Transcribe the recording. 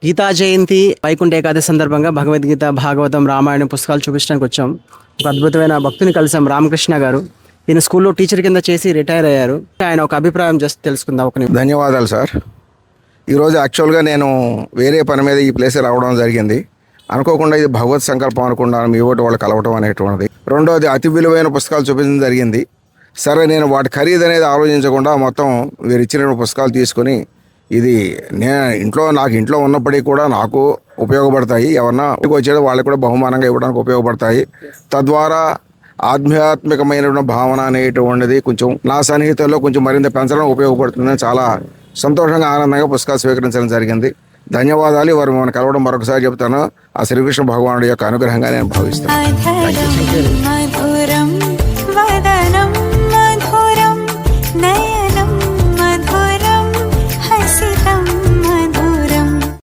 గీతా జయంతి వైకుంఠ ఏకాదశి సందర్భంగా భగవద్గీత, భాగవతం, రామాయణం పుస్తకాలు చూపించడానికి వచ్చాం. ఒక అద్భుతమైన భక్తుని కలిసాం, రామకృష్ణ గారు. ఈయన స్కూల్లో టీచర్ కింద చేసి రిటైర్ అయ్యారు. ఆయన ఒక అభిప్రాయం జస్ట్ తెలుసుకుందాం. ఒక నిమిషం. ధన్యవాదాలు సార్. ఈరోజు యాక్చువల్గా నేను వేరే పని మీద ఈ ప్లేస్ రావడం జరిగింది. అనుకోకుండా ఇది భగవత్ సంకల్పం అనుకున్నాను, మీ ఓటు వాళ్ళు కలవటం అనేటువంటిది. రెండోది, అతి విలువైన పుస్తకాలు చూపించడం జరిగింది. సరే, నేను వాటి ఖరీదు అనేది ఆలోచించకుండా మొత్తం వీరు ఇచ్చిన పుస్తకాలు తీసుకొని, ఇది నాకు ఇంట్లో ఉన్నప్పటికీ కూడా నాకు ఉపయోగపడతాయి, ఎవరన్నా వచ్చేది వాళ్ళకి కూడా బహుమానంగా ఇవ్వడానికి ఉపయోగపడతాయి. తద్వారా ఆధ్యాత్మికమైన భావన అనేటువంటిది కొంచెం నా సన్నిహితుల్లో కొంచెం మరింత పెంచడం ఉపయోగపడుతుందని చాలా సంతోషంగా, ఆనందంగా పుస్తకాలు స్వీకరించడం జరిగింది. ధన్యవాదాలు. వారు మనం కలవడం మరొకసారి చెప్తాను. ఆ శ్రీకృష్ణ భగవానుడి యొక్క అనుగ్రహంగా నేను భావిస్తాను.